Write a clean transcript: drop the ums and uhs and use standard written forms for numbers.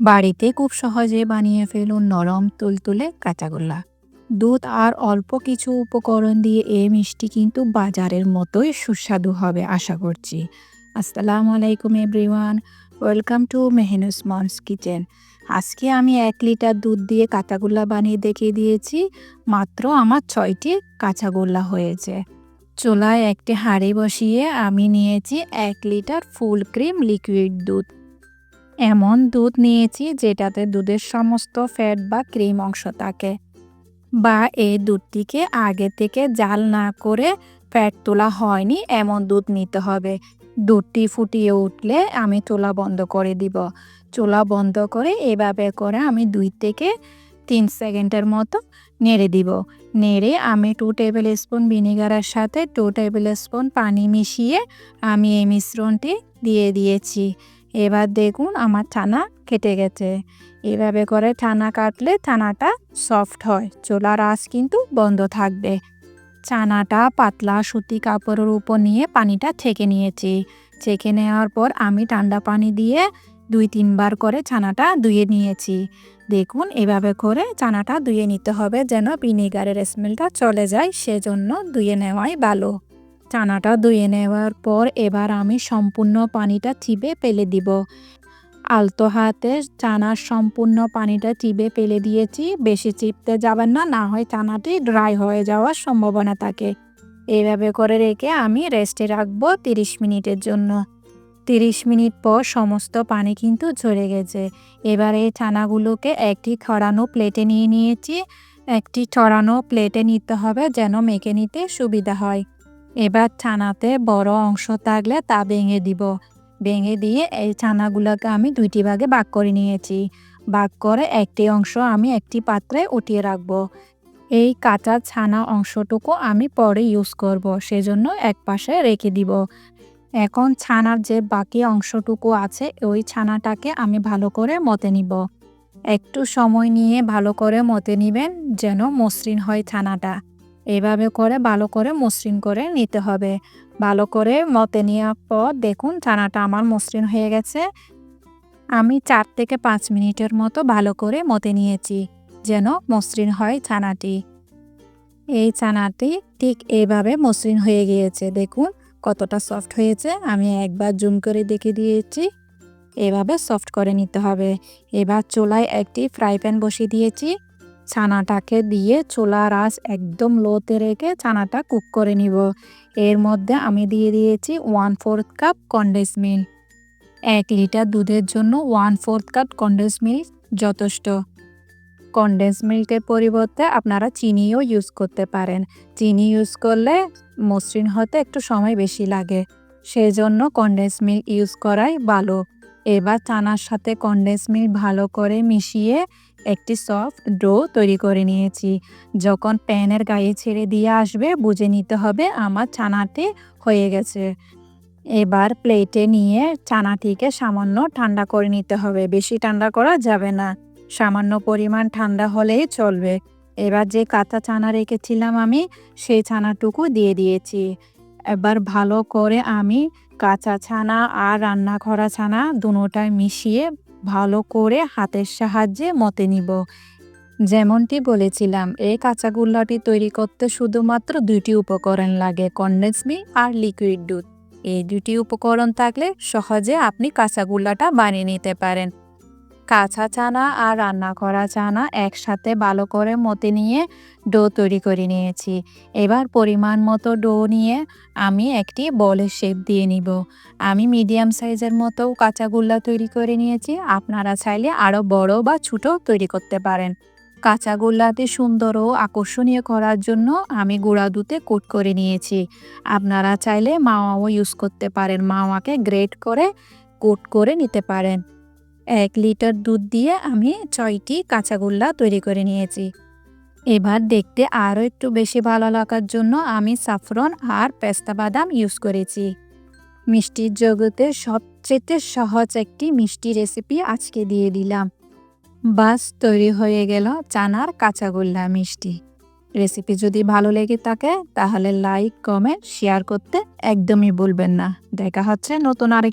বাড়িতে খুব সহজে বানিয়ে ফেলুন নরম তুলতুলে কাঁচাগোল্লা। দুধ আর অল্প কিছু উপকরণ দিয়ে এই মিষ্টি কিন্তু বাজারের মতোই সুস্বাদু হবে আশা করছি। আসসালামু আলাইকুম everyone, welcome to Mehnus moms kitchen. আজকে আমি 1 লিটার দুধ দিয়ে কাঁচাগোল্লা বানিয়ে দেখিয়ে দিয়েছি। মাত্র আমার 6টি কাঁচাগোল্লা হয়েছে। চুলায় একটি হাঁড়ি বসিয়ে আমি নিয়েছি 1 লিটার ফুল ক্রিম লিকুইড দুধ। এমন দুধ নিয়েছি যেটাতে দুধের সমস্ত ফ্যাট বা ক্রিম অংশ থাকে, বা এই দুধটিকে আগে থেকে জাল না করে ফ্যাট তোলা হয়নি এমন দুধ নিতে হবে। দুধটি ফুটিয়ে উঠলে আমি চুলা বন্ধ করে দিব। চুলা বন্ধ করে এভাবে করে আমি 2 থেকে 3 সেকেন্ডের মতো নেড়ে দিব। নেড়ে আমি 2 টেবিল স্পুন ভিনেগারের সাথে 2 টেবিল স্পুন পানি মিশিয়ে আমি এই মিশ্রণটি দিয়ে দিয়েছি। এবার দেখুন আমার ছানা কেটে গেছে। এভাবে করে ছানা কাটলে ছানাটা সফট হয়। চুলার আঁচ কিন্তু বন্ধ থাকবে। ছানাটা পাতলা সুতি কাপড়ের উপর নিয়ে পানিটা ছেঁকে নিয়েছি। ছেঁকে নেওয়ার পর আমি ঠান্ডা পানি দিয়ে 2-3 বার করে ছানাটা ধুয়ে নিয়েছি। দেখুন এভাবে করে ছানাটা ধুয়ে নিতে হবে যেন ভিনেগারের স্মেলটা চলে যায়, সেজন্য ধুয়ে নেওয়াই ভালো। ছানাটা ধুয়ে নেওয়ার পর এবার আমি সম্পূর্ণ পানিটা চিপে ফেলে দিব। আলতো হাতে ছানার সম্পূর্ণ পানিটা চিপে ফেলে দিয়েছি। বেশি চিপতে যাবেন না, না হয় ছানাটি ড্রাই হয়ে যাওয়ার সম্ভাবনা থাকে। এইভাবে করে রেখে আমি রেস্টে রাখবো 30 মিনিটের জন্য। 30 মিনিট পর সমস্ত পানি কিন্তু ঝরে গেছে। এবার এই ছানাগুলোকে একটি ছড়ানো প্লেটে নিয়ে নিয়েছি। একটি ছড়ানো প্লেটে নিতে হবে যেন মেখে নিতে সুবিধা হয়। এবার ছানাতে বড় অংশ থাকলে তা ভেঙে দিব। ভেঙে দিয়ে এই ছানাগুলোকে আমি 2টি ভাগে ভাগ করে নিয়েছি। ভাগ করে একটি অংশ আমি একটি পাত্রে উঠিয়ে রাখবো। এই কাঁচা ছানা অংশটুকু আমি পরে ইউজ করব, সেজন্য এক পাশে রেখে দিব। এখন ছানার যে বাকি অংশটুকু আছে ওই ছানাটাকে আমি ভালো করে মতে নিব। একটু সময় নিয়ে ভালো করে মতে নিবেন যেন মসৃণ হয় ছানাটা। এভাবে করে ভালো করে মসৃণ করে নিতে হবে। ভালো করে মতে নেওয়ার পর দেখুন ছানাটা আমার মসৃণ হয়ে গেছে। আমি 4 থেকে 5 মিনিটের মতো ভালো করে মতে নিয়েছি যেন মসৃণ হয় ছানাটি। এই ছানাটি ঠিক এইভাবে মসৃণ হয়ে গিয়েছে। দেখুন কতটা সফট হয়েছে। আমি একবার জুম করে দেখে দিয়েছি। এভাবে সফট করে নিতে হবে। এবার চুলায় একটি ফ্রাই প্যান বসিয়ে দিয়েছি। ছানাটাকে দিয়ে চুলার আঁচ একদম লোতে রেখে ছানাটা কুক করে নিব। এর মধ্যে আমি দিয়ে দিয়েছি 1/4 কাপ কনডেন্স মিল্ক। 1 লিটার দুধের জন্য 1/4 কাপ কনডেন্স মিল্ক যথেষ্ট। কনডেন্স মিল্কের পরিবর্তে আপনারা চিনিও ইউজ করতে পারেন। চিনি ইউজ করলে মসৃণ হতে একটু সময় বেশি লাগে, সেজন্য কনডেন্স মিল্ক ইউজ করাই ভালো। এবার ছানার সাথে কনডেন্স মিল্ক ভালো করে মিশিয়ে একটি সফট ডো তৈরি করে নিয়েছি। যখন প্যানের গায়ে ছেড়ে দিয়ে আসবে বুঝে নিতে হবে আমার ছানাটি হয়ে গেছে। এবার প্লেটে নিয়ে ছানাটিকে সামান্য ঠান্ডা করে নিতে হবে, বেশি ঠান্ডা করা যাবে না। সামান্য পরিমাণ ঠান্ডা হলেই চলবে। এবার যে কাঁচা ছানা রেখেছিলাম আমি সেই ছানাটুকু দিয়ে দিয়েছি। এবার ভালো করে আমি কাঁচা ছানা আর রান্না করা ছানা দুটোটাই মিশিয়ে ভালো করে হাতের সাহায্যে মতে নিব। যেমনটি বলেছিলাম এই কাঁচাগোল্লাটি তৈরি করতে শুধুমাত্র 2টি উপকরণ লাগে, কনডেন্স মিল্ক আর লিকুইড দুধ। এই 2টি উপকরণ থাকলে সহজে আপনি কাঁচাগোল্লাটা বানিয়ে নিতে পারেন। কাঁচা চানা আর রান্না করা চানা একসাথে ভালো করে মতে নিয়ে ডো তৈরি করে নিয়েছি। এবার পরিমাণ মতো ডো নিয়ে আমি একটি বলের শেপ দিয়ে নিব। আমি মিডিয়াম সাইজের মতো কাঁচাগোল্লা তৈরি করে নিয়েছি। আপনারা চাইলে আরও বড় বা ছোট তৈরি করতে পারেন। কাঁচাগোল্লাতে সুন্দর ও আকর্ষণীয় করার জন্য আমি গুঁড়া দুধে কোট করে নিয়েছি। আপনারা চাইলে মাওয়াও ইউজ করতে পারেন। মাওয়াকে গ্রেট করে কোট করে নিতে পারেন। 1 লিটার দুধ দিয়ে আমি 6টি কাঁচাগোল্লা তৈরি করে নিয়েছি। এবার দেখতে আরও একটু বেশি ভালো লাগার জন্য আমি সাফরন আর পেস্তা বাদাম ইউজ করেছি। মিষ্টির জগতে সবচেয়ে সহজ একটি মিষ্টি রেসিপি আজকে দিয়ে দিলাম। বাস তৈরি হয়ে গেল চানার কাঁচাগোল্লা মিষ্টি। রেসিপি যদি ভালো লেগে থাকে তাহলে লাইক, কমেন্ট, শেয়ার করতে একদমই ভুলবেন না। দেখা হচ্ছে নতুন আরেকটি